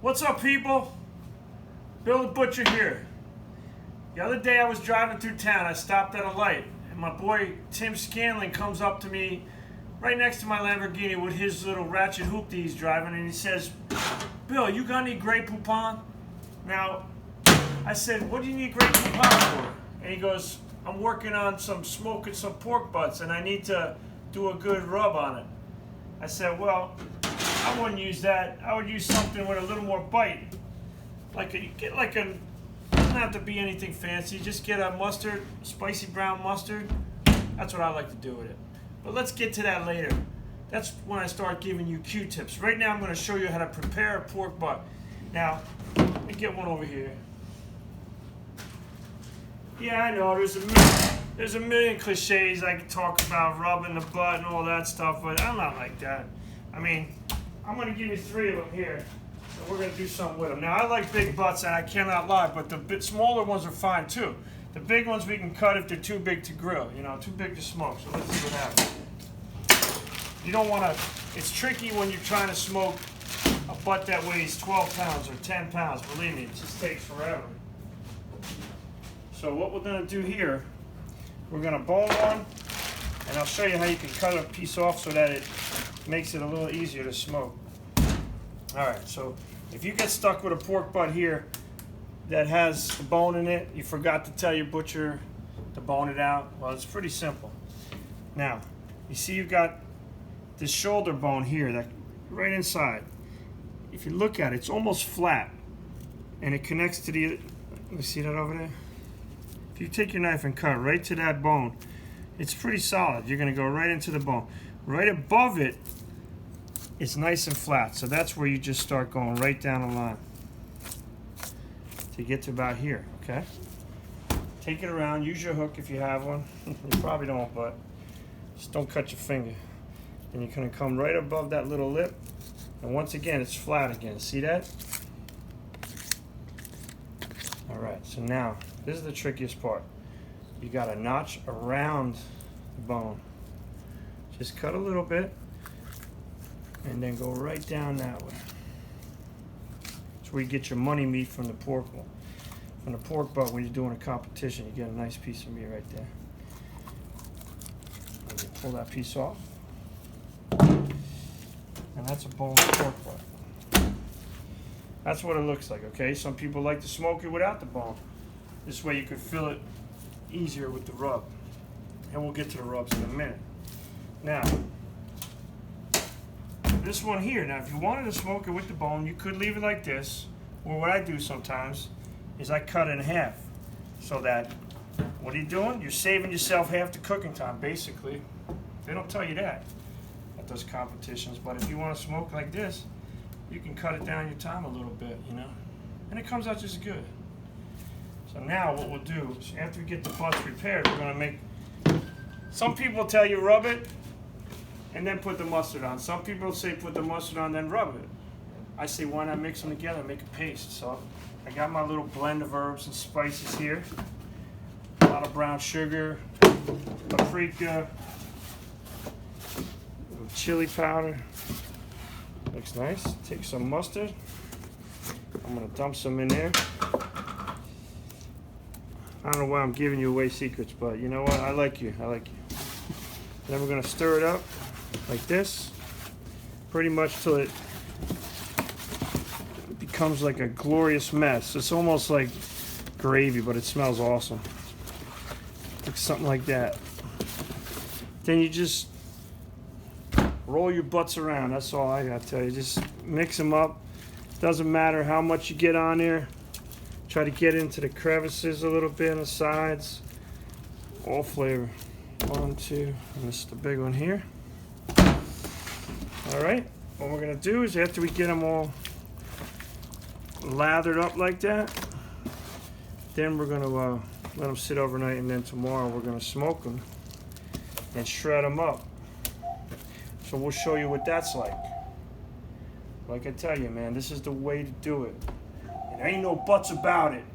What's up, people? Bill the Butcher here. The other day I was driving through town. I stopped at a light, and my boy Tim Scanlon comes up to me right next to my Lamborghini with his little ratchet hoopty he's driving, and he says, "Bill, you got any Grey Poupon?" Now, I said, "What do you need Grey Poupon for?" And he goes, "I'm working on smoking some pork butts, and I need to do a good rub on it." I said, "Well, I wouldn't use that. I would use something with a little more bite. Doesn't have to be anything fancy. Just get a mustard, spicy brown mustard. That's what I like to do with it. But let's get to that later. That's when I start giving you Q-tips. Right now I'm going to show you how to prepare a pork butt. Now, let me get one over here. Yeah, I know, there's a million cliches I can talk about, rubbing the butt and all that stuff, but I'm not like that. I mean, I'm going to give you 3 of them here, and we're going to do something with them. Now, I like big butts, and I cannot lie, but the bit smaller ones are fine, too. The big ones we can cut if they're too big to grill, too big to smoke, so let's see what happens. You don't want to, it's tricky when you're trying to smoke a butt that weighs 12 pounds or 10 pounds. Believe me, it just takes forever. So what we're going to do here, we're going to bone one, and I'll show you how you can cut a piece off so that it makes it a little easier to smoke. Alright, so if you get stuck with a pork butt here that has a bone in it, you forgot to tell your butcher to bone it out, well, it's pretty simple. Now, you see you've got this shoulder bone here, that right inside. If you look at it, it's almost flat, and it connects to the, let me see that over there? If you take your knife and cut right to that bone, it's pretty solid. You're going to go right into the bone. Right above it, it's nice and flat, so that's where you just start going right down the line to get to about here, okay? Take it around, use your hook if you have one. You probably don't, but just don't cut your finger. And you're going to come right above that little lip, and once again, it's flat again. See that? All right, so now, this is the trickiest part. You got a notch around the bone. Just cut a little bit, and then go right down that way. That's where you get your money meat from the pork one. From the pork butt, when you're doing a competition, you get a nice piece of meat right there. And you pull that piece off. And that's a boneless pork butt. That's what it looks like, okay? Some people like to smoke it without the bone. This way you could fill it easier with the rub. And we'll get to the rubs in a minute. Now, this one here, now if you wanted to smoke it with the bone, you could leave it like this, or what I do sometimes is I cut it in half, so that, what are you doing? You're saving yourself half the cooking time, basically. They don't tell you that at those competitions, but if you want to smoke like this, you can cut it down your time a little bit, and it comes out just good. So now what we'll do is, after we get the butts prepared, we're going to make, some people tell you rub it, and then put the mustard on. Some people say put the mustard on, then rub it. I say why not mix them together and make a paste. So I got my little blend of herbs and spices here. A lot of brown sugar, paprika, little chili powder. Looks nice. Take some mustard. I'm gonna dump some in there. I don't know why I'm giving you away secrets, but you know what? I like you. Then we're gonna stir it up like this, pretty much till it becomes like a glorious mess. It's almost like gravy, but it smells awesome. Like something like that. Then you just roll your butts around. That's all I gotta tell you. Just mix them up. Doesn't matter how much you get on there. Try to get into the crevices a little bit on the sides. All flavor. 1, 2, and this is the big one here. Alright, what we're going to do is after we get them all lathered up like that, then we're going to let them sit overnight, and then tomorrow we're going to smoke them and shred them up. So we'll show you what that's like. Like I tell you, man, this is the way to do it. There ain't no buts about it.